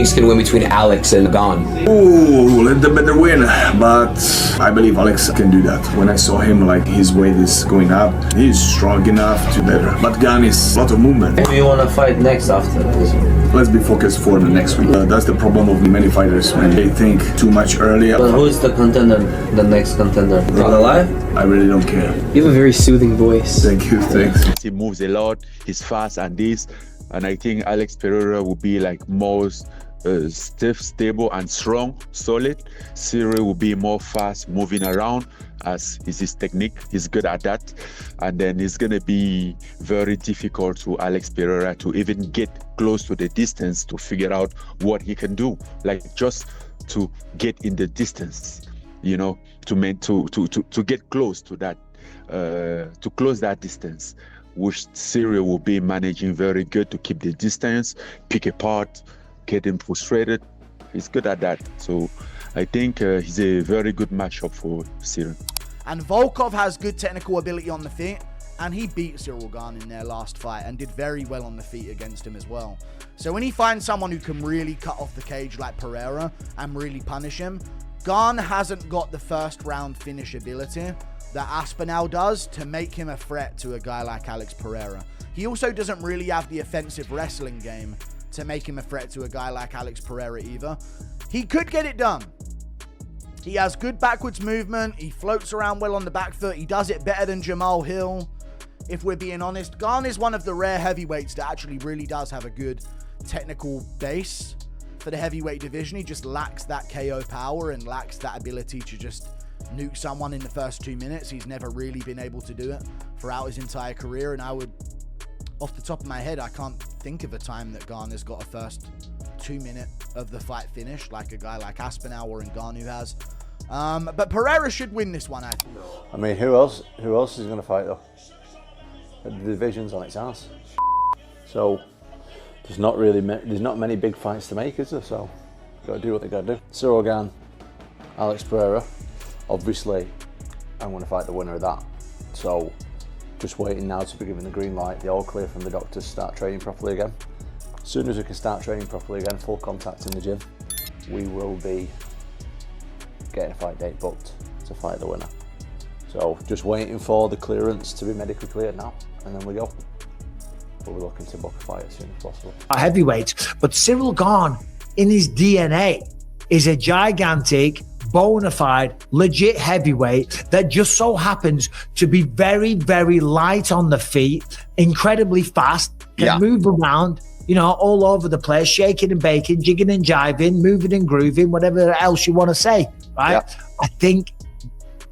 thinks can win between Alex and Gane? Ooh, let the better win. But I believe Alex can do that. When I saw him, like, his weight is going up. He's strong enough to better. But Gane is a lot of movement. Who do you want to fight next after this one? Let's be focused for the next week. That's the problem of many fighters when they think too much earlier. But who is the contender, the next contender? Not alive? I really don't care. You have a very soothing voice. Thank you, thanks. He moves a lot, he's fast and this, and I think Alex Pereira will be like most stiff, stable and strong, solid. Ciryl will be more fast, moving around, as is his technique. He's good at that. And then it's going to be very difficult to Alex Pereira to even get close to the distance to figure out what he can do, like just to get in the distance, you know, to get close to that, to close that distance, which Ciryl will be managing very good to keep the distance, pick apart, get him frustrated. He's good at that. So I think he's a very good matchup for Ciryl. And Volkov has good technical ability on the feet, and he beat Ciryl Gane in their last fight and did very well on the feet against him as well. So when he finds someone who can really cut off the cage like Pereira and really punish him, Gane hasn't got the first round finish ability that Aspinall does to make him a threat to a guy like Alex Pereira. He also doesn't really have the offensive wrestling game to make him a threat to a guy like Alex Pereira either. He could get it done. He has good backwards movement. He floats around well on the back foot. He does it better than Jamal Hill, if we're being honest. Gane is one of the rare heavyweights that actually really does have a good technical base for the heavyweight division. He just lacks that KO power and lacks that ability to just nuke someone in the first 2 minutes. He's never really been able to do it throughout his entire career, and I would, off the top of my head, I can't think of a time that Gane has got a first 2 minute of the fight finished like a guy like Aspinall or Ngannou has. But Pereira should win this one, I think. I mean, who else is going to fight though? The division's on its ass. So there's not many big fights to make, is there? So got to do what they got to do. Ciryl Gane, Alex Pereira. Obviously, I'm going to fight the winner of that. So just waiting now to be given the green light, the all clear from the doctors to start training properly again. As soon as we can start training properly again, full contact in the gym, we will be getting a fight date booked to fight the winner. So just waiting for the clearance to be medically cleared now, and then we go. But we're looking to book a fight as soon as possible. Heavyweights, but Ciryl Gane, in his DNA, is a gigantic, bona fide, legit heavyweight that just so happens to be very, very light on the feet, incredibly fast, can move around, you know, all over the place, shaking and baking, jigging and jiving, moving and grooving, whatever else you want to say, right? Yeah. I think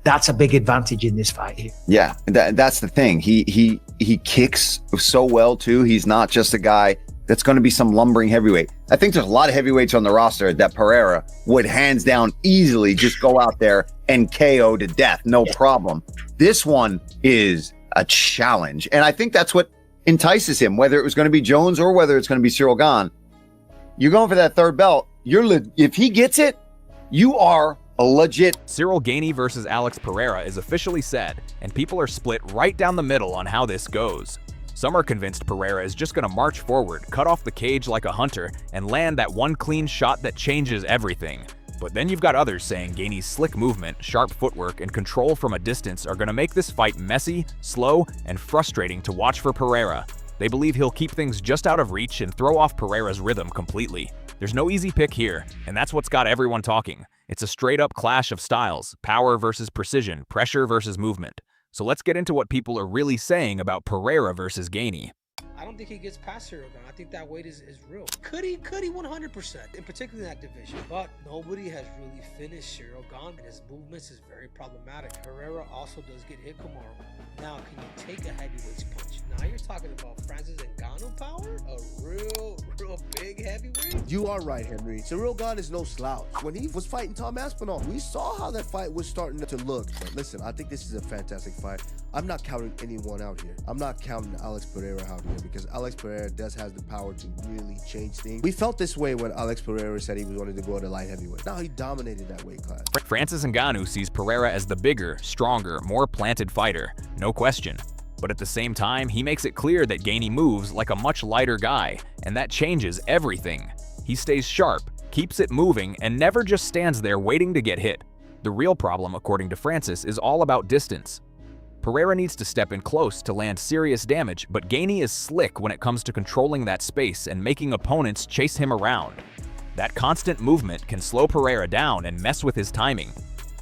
that's a big advantage in this fight here. Yeah, that's the thing. He kicks so well too. He's not just a guy that's going to be some lumbering heavyweight. I think there's a lot of heavyweights on the roster that Pereira would hands down easily just go out there and KO to death, no problem. This one is a challenge, and I think that's what entices him, whether it was going to be Jones or whether it's going to be Ciryl Gane. You're going for that third belt. If he gets it, you are a legit. Ciryl Gane versus Alex Pereira is officially set, and people are split right down the middle on how this goes. Some are convinced Pereira is just going to march forward, cut off the cage like a hunter, and land that one clean shot that changes everything. But then you've got others saying Gane's slick movement, sharp footwork, and control from a distance are going to make this fight messy, slow, and frustrating to watch for Pereira. They believe he'll keep things just out of reach and throw off Pereira's rhythm completely. There's no easy pick here, and that's what's got everyone talking. It's a straight-up clash of styles, power versus precision, pressure versus movement. So let's get into what people are really saying about Pereira versus Gane. I don't think he gets past Ciryl Gane. I think that weight is real. Could he 100%, in particular in that division. But nobody has really finished Ciryl Gane, and his movements is very problematic. Pereira also does get hit tomorrow. Now, can you take a heavyweight's punch? Now you're talking about Francis Ngannou power? A real big heavyweight? You are right, Henry. Ciryl Gane is no slouch. When he was fighting Tom Aspinall, we saw how that fight was starting to look. But listen, I think this is a fantastic fight. I'm not counting anyone out here. I'm not counting Alex Pereira out here because Alex Pereira does have the power to really change things. We felt this way when Alex Pereira said he was wanting to go to light heavyweight. Now he dominated that weight class. Francis Ngannou sees Pereira as the bigger, stronger, more planted fighter, no question. But at the same time, he makes it clear that Gane moves like a much lighter guy, and that changes everything. He stays sharp, keeps it moving, and never just stands there waiting to get hit. The real problem, according to Francis, is all about distance. Pereira needs to step in close to land serious damage, but Gane is slick when it comes to controlling that space and making opponents chase him around. That constant movement can slow Pereira down and mess with his timing.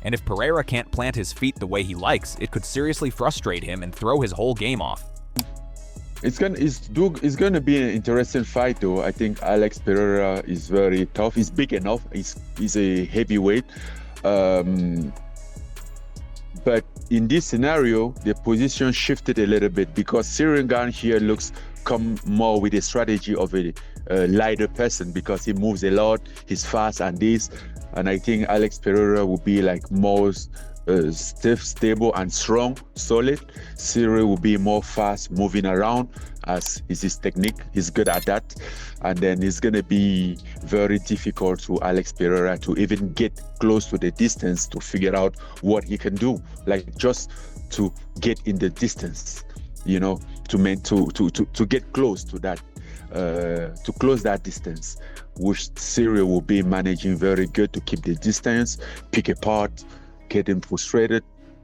And if Pereira can't plant his feet the way he likes, it could seriously frustrate him and throw his whole game off. It's gonna be an interesting fight though. I think Alex Pereira is very tough. He's big enough. He's a heavyweight. But in this scenario, the position shifted a little bit because Ciryl Gane here come more with a strategy of a lighter person because he moves a lot, he's fast and this. And I think Alex Pereira will be like more stiff, stable and strong, solid. Ciryl will be more fast, moving around, as is his technique. He's good at that. And then it's going to be very difficult to Alex Pereira to even get close to the distance to figure out what he can do, like just to get in the distance, you know, to get close to that, to close that distance, which Ciryl will be managing very good to keep the distance, pick apart, get him frustrated.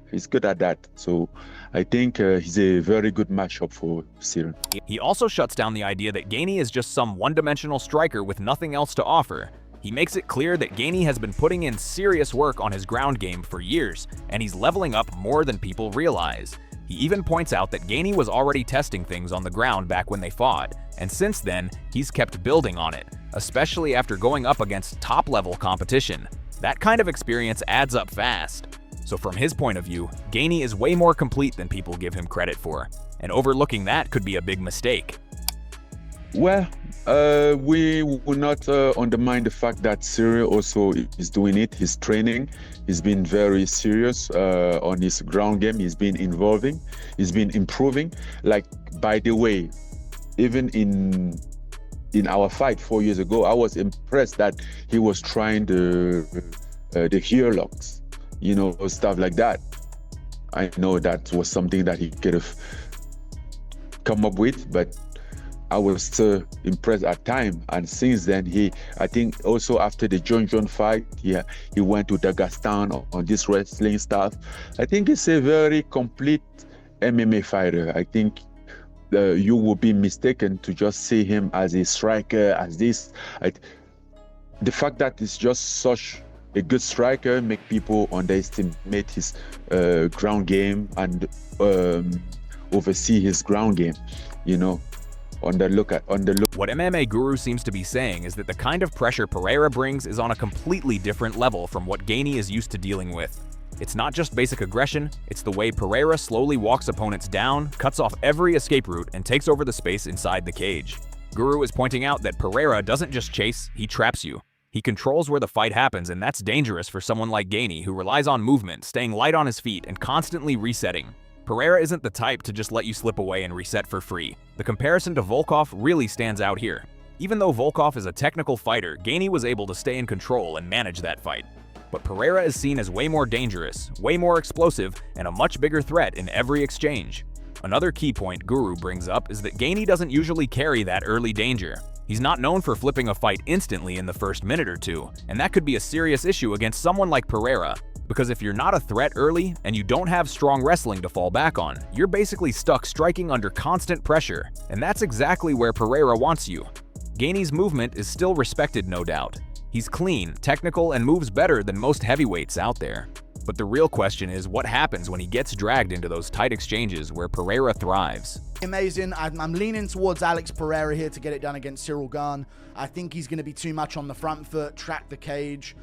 He's good at that. So I think he's a very good matchup for Ciryl. He also shuts down the idea that Gane is just some one-dimensional striker with nothing else to offer. He makes it clear that Gane has been putting in serious work on his ground game for years, and he's leveling up more than people realize. He even points out that Gane was already testing things on the ground back when they fought, and since then, he's kept building on it, especially after going up against top-level competition. That kind of experience adds up fast. So from his point of view, Gane is way more complete than people give him credit for, and overlooking that could be a big mistake. Well, we will not undermine the fact that Ciryl also is doing it. He's training. He's been very serious on his ground game. He's been evolving. He's been improving. Like, by the way, even in our fight 4 years ago, I was impressed that he was trying the heel locks, you know, stuff like that. I know that was something that he could have come up with, but I was so impressed at time. And since then, I think also after the John fight, he went to Dagestan on this wrestling stuff. I think he's a very complete MMA fighter. I think you will be mistaken to just see him as a striker, as this. The fact that he's just such a good striker make people underestimate his ground game and oversee his ground game, you know. What MMA Guru seems to be saying is that the kind of pressure Pereira brings is on a completely different level from what Gane is used to dealing with. It's not just basic aggression, it's the way Pereira slowly walks opponents down, cuts off every escape route, and takes over the space inside the cage. Guru is pointing out that Pereira doesn't just chase, he traps you. He controls where the fight happens, and that's dangerous for someone like Gane, who relies on movement, staying light on his feet, and constantly resetting. Pereira isn't the type to just let you slip away and reset for free. The comparison to Volkov really stands out here. Even though Volkov is a technical fighter, Gane was able to stay in control and manage that fight. But Pereira is seen as way more dangerous, way more explosive, and a much bigger threat in every exchange. Another key point Guru brings up is that Gane doesn't usually carry that early danger. He's not known for flipping a fight instantly in the first minute or two, and that could be a serious issue against someone like Pereira. Because if you're not a threat early and you don't have strong wrestling to fall back on, you're basically stuck striking under constant pressure, and that's exactly where Pereira wants you. Gane's movement is still respected, no doubt. He's clean, technical, and moves better than most heavyweights out there. But the real question is what happens when he gets dragged into those tight exchanges where Pereira thrives. Amazing. I'm leaning towards Alex Pereira here to get it done against Ciryl Gane. I think he's going to be too much on the front foot, track the cage.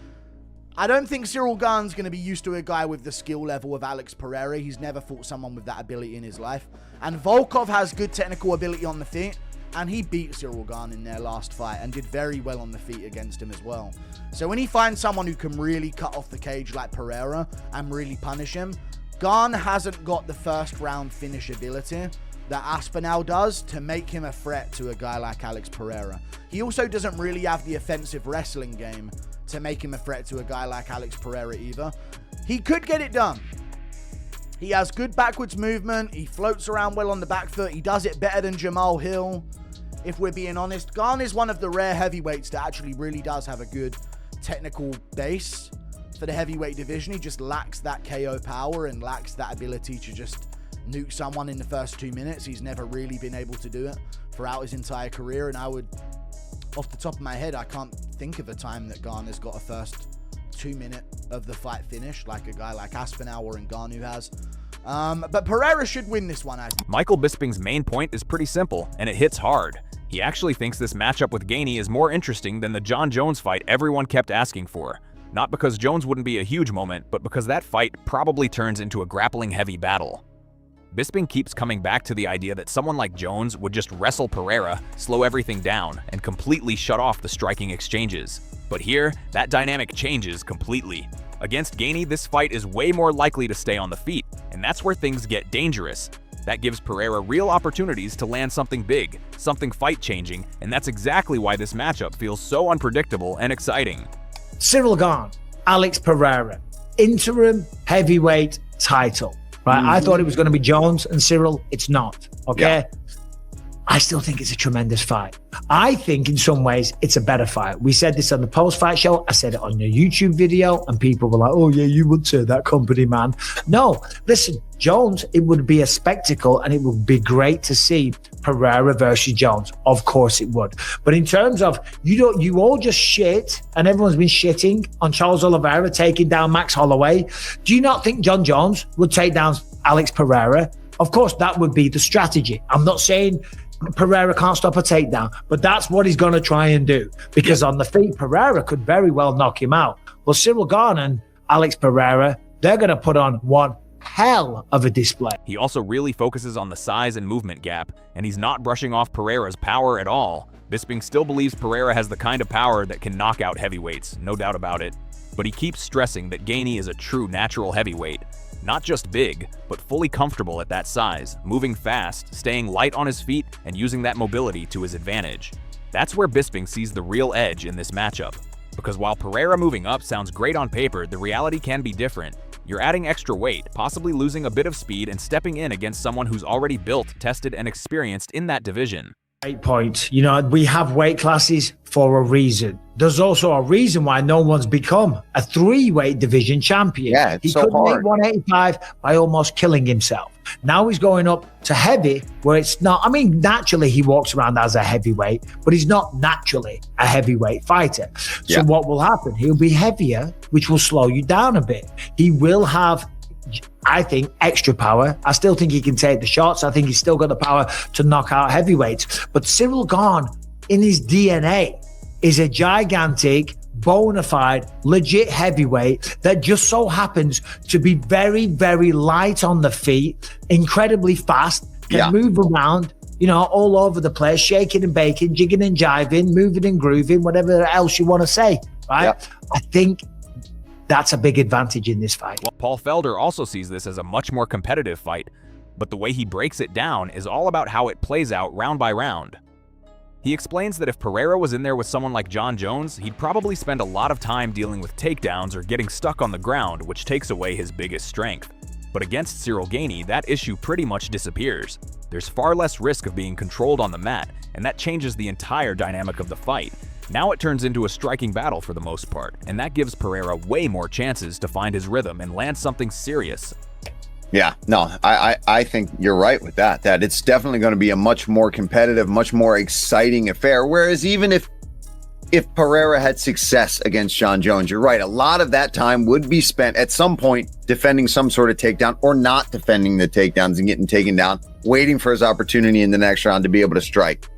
I don't think Ciryl Gane's going to be used to a guy with the skill level of Alex Pereira. He's never fought someone with that ability in his life. And Volkov has good technical ability on the feet, and he beat Ciryl Gane in their last fight and did very well on the feet against him as well. So when he finds someone who can really cut off the cage like Pereira and really punish him, Gane hasn't got the first round finish ability that Aspinall does to make him a threat to a guy like Alex Pereira. He also doesn't really have the offensive wrestling game to make him a threat to a guy like Alex Pereira either. He could get it done. He has good backwards movement. He floats around well on the back foot. He does it better than Jamal Hill. if we're being honest. Gane is one of the rare heavyweights that actually really does have a good technical base for the heavyweight division. He just lacks that KO power and lacks that ability to just nuke someone in the first 2 minutes. He's never really been able to do it throughout his entire career, and I would, off the top of my head, I can't think of a time that Gane's got a first 2 minute of the fight finish like a guy like Aspinall or Ngannou has. But Pereira should win this one, I think. Michael Bisping's main point is pretty simple, and it hits hard. He actually thinks this matchup with Gane is more interesting than the Jon Jones fight everyone kept asking for. Not because Jones wouldn't be a huge moment, but because that fight probably turns into a grappling heavy battle. Bisping keeps coming back to the idea that someone like Jones would just wrestle Pereira, slow everything down, and completely shut off the striking exchanges. But here, that dynamic changes completely. Against Gane, this fight is way more likely to stay on the feet, and that's where things get dangerous. That gives Pereira real opportunities to land something big, something fight-changing, and that's exactly why this matchup feels so unpredictable and exciting. Ciryl Gane, Alex Pereira, interim heavyweight title. Right? I thought it was going to be Jones and Ciryl. It's not. Okay. Yeah. I still think it's a tremendous fight. I think in some ways it's a better fight. We said this on the post-fight show. I said it on your YouTube video, and people were like, oh yeah, you would say that, company man. No, listen, Jones, it would be a spectacle, and it would be great to see Pereira versus Jones. Of course it would. But in terms of, you all just shit, and everyone's been shitting on Charles Oliveira taking down Max Holloway. Do you not think Jon Jones would take down Alex Pereira? Of course, that would be the strategy. I'm not saying Pereira can't stop a takedown, but that's what he's going to try and do, because on the feet, Pereira could very well knock him out. Well, Ciryl Gane and Alex Pereira, they're going to put on one hell of a display. He also really focuses on the size and movement gap, and he's not brushing off Pereira's power at all. Bisping still believes Pereira has the kind of power that can knock out heavyweights, no doubt about it. But he keeps stressing that Gane is a true natural heavyweight. Not just big, but fully comfortable at that size, moving fast, staying light on his feet, and using that mobility to his advantage. That's where Bisping sees the real edge in this matchup. Because while Pereira moving up sounds great on paper, the reality can be different. You're adding extra weight, possibly losing a bit of speed, and stepping in against someone who's already built, tested, and experienced in that division. Great point. You know, we have weight classes for a reason. There's also a reason why no one's become a 3-weight division champion. Yeah, it's he so couldn't hard. make 185 by almost killing himself. Now he's going up to heavy, where it's not. I mean, naturally he walks around as a heavyweight, but he's not naturally a heavyweight fighter. So what will happen? He'll be heavier, which will slow you down a bit. He will have, I think, extra power. I still think he can take the shots. I think he's still got the power to knock out heavyweights. But Ciryl Gane, in his DNA, is a gigantic, bona fide, legit heavyweight that just so happens to be very, very light on the feet, incredibly fast, can move around, you know, all over the place, shaking and baking, jigging and jiving, moving and grooving, whatever else you want to say, right? I think that's a big advantage in this fight. Well, Paul Felder also sees this as a much more competitive fight, but the way he breaks it down is all about how it plays out round by round. He explains that if Pereira was in there with someone like Jon Jones, he'd probably spend a lot of time dealing with takedowns or getting stuck on the ground, which takes away his biggest strength. But against Ciryl Gane, that issue pretty much disappears. There's far less risk of being controlled on the mat, and that changes the entire dynamic of the fight. Now it turns into a striking battle for the most part, and that gives Pereira way more chances to find his rhythm and land something serious. Yeah, no, I think you're right with that it's definitely going to be a much more competitive, much more exciting affair. Whereas even if Pereira had success against Jon Jones, you're right, a lot of that time would be spent at some point defending some sort of takedown or not defending the takedowns and getting taken down, waiting for his opportunity in the next round to be able to strike.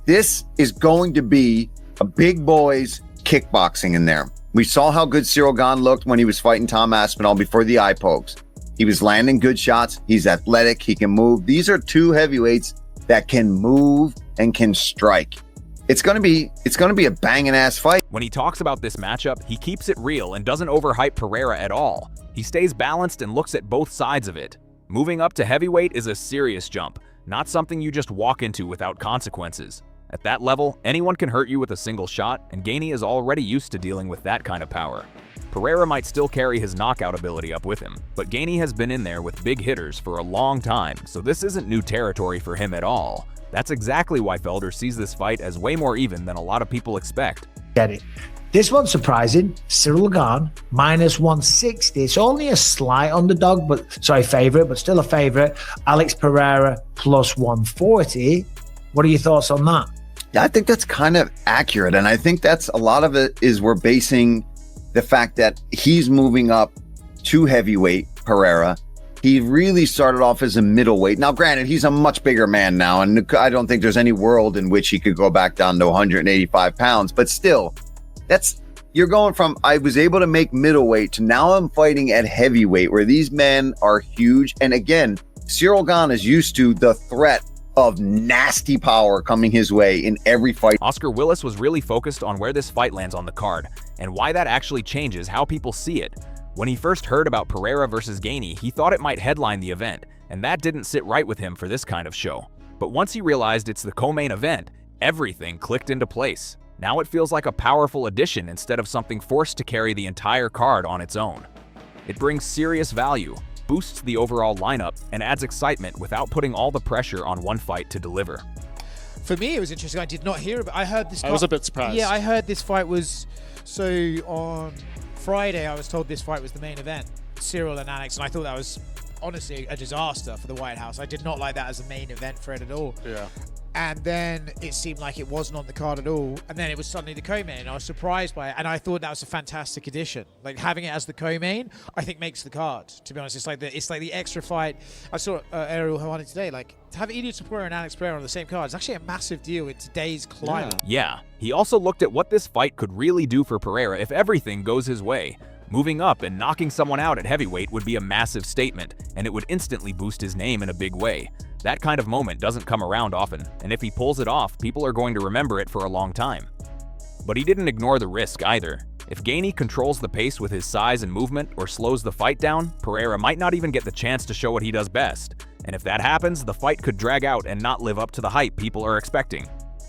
This is going to be a big boys kickboxing in there. We saw how good Ciryl Gane looked when he was fighting Tom Aspinall before the eye pokes. He was landing good shots. He's athletic. He can move. These are two heavyweights that can move and can strike. It's going to be a banging ass fight. When he talks about this matchup, he keeps it real and doesn't overhype Pereira at all. He stays balanced and looks at both sides of it. Moving up to heavyweight is a serious jump, not something you just walk into without consequences. At that level, anyone can hurt you with a single shot, and Gane is already used to dealing with that kind of power. Pereira might still carry his knockout ability up with him, but Gane has been in there with big hitters for a long time, so this isn't new territory for him at all. That's exactly why Felder sees this fight as way more even than a lot of people expect. Get it. This one's surprising. Ciryl Gane, minus 160. It's only a slight underdog, favorite, but still a favorite. Alex Pereira, plus 140. What are your thoughts on that? Yeah, I think that's kind of accurate. And I think that's a lot of it is we're basing the fact that he's moving up to heavyweight, Pereira. He really started off as a middleweight. Now, granted, he's a much bigger man now, and I don't think there's any world in which he could go back down to 185 pounds. But still, you're going from I was able to make middleweight to now I'm fighting at heavyweight, where these men are huge. And again, Ciryl Gane is used to the threat of nasty power coming his way in every fight. Oscar Willis was really focused on where this fight lands on the card and why that actually changes how people see it. When he first heard about Pereira versus Gane, he thought it might headline the event, and that didn't sit right with him for this kind of show. But once he realized it's the co-main event, everything clicked into place. Now it feels like a powerful addition instead of something forced to carry the entire card on its own. It brings serious value, boosts the overall lineup, and adds excitement without putting all the pressure on one fight to deliver. For me, it was interesting. I did not hear about it. I heard this. I was a bit surprised. Yeah, I heard this fight was... So on Friday, I was told this fight was the main event, Ciryl and Alex, and I thought that was honestly a disaster for the White House. I did not like that as a main event for it at all. Yeah. And then it seemed like it wasn't on the card at all. And then it was suddenly the co-main, and I was surprised by it. And I thought that was a fantastic addition. Like having it as the co-main, I think makes the card. To be honest, it's like the extra fight. I saw Ariel Helwani today. Like to have Ilia Topuria and Alex Pereira on the same card is actually a massive deal in today's climate. Yeah, he also looked at what this fight could really do for Pereira if everything goes his way. Moving up and knocking someone out at heavyweight would be a massive statement, and it would instantly boost his name in a big way. That kind of moment doesn't come around often, and if he pulls it off, people are going to remember it for a long time. But he didn't ignore the risk either. If Gane controls the pace with his size and movement or slows the fight down, Pereira might not even get the chance to show what he does best. And if that happens, the fight could drag out and not live up to the hype people are expecting.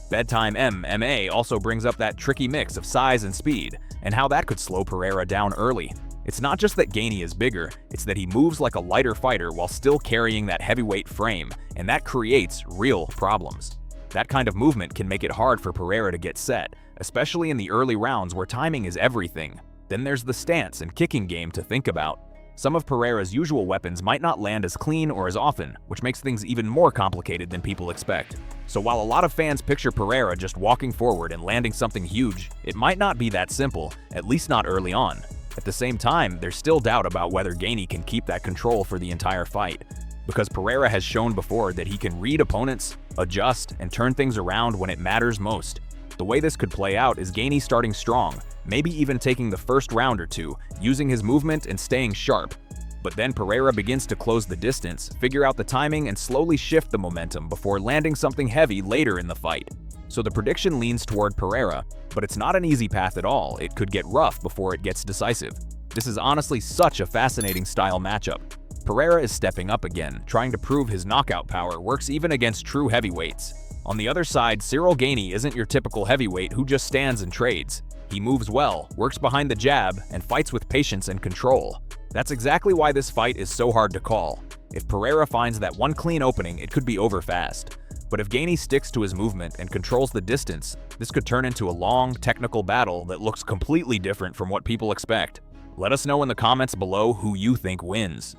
Bedtime MMA also brings up that tricky mix of size and speed, and how that could slow Pereira down early. It's not just that Gane is bigger, it's that he moves like a lighter fighter while still carrying that heavyweight frame, and that creates real problems. That kind of movement can make it hard for Pereira to get set, especially in the early rounds where timing is everything. Then there's the stance and kicking game to think about. Some of Pereira's usual weapons might not land as clean or as often, which makes things even more complicated than people expect. So while a lot of fans picture Pereira just walking forward and landing something huge, it might not be that simple, at least not early on. At the same time, there's still doubt about whether Gane can keep that control for the entire fight, because Pereira has shown before that he can read opponents, adjust, and turn things around when it matters most. The way this could play out is Gane starting strong, maybe even taking the first round or two, using his movement and staying sharp. But then Pereira begins to close the distance, figure out the timing, and slowly shift the momentum before landing something heavy later in the fight. So the prediction leans toward Pereira, but it's not an easy path at all. It could get rough before it gets decisive. This is honestly such a fascinating style matchup. Pereira is stepping up again, trying to prove his knockout power works even against true heavyweights. On the other side, Ciryl Gane isn't your typical heavyweight who just stands and trades. He moves well, works behind the jab, and fights with patience and control. That's exactly why this fight is so hard to call. If Pereira finds that one clean opening, it could be over fast. But if Gane sticks to his movement and controls the distance, this could turn into a long, technical battle that looks completely different from what people expect. Let us know in the comments below who you think wins.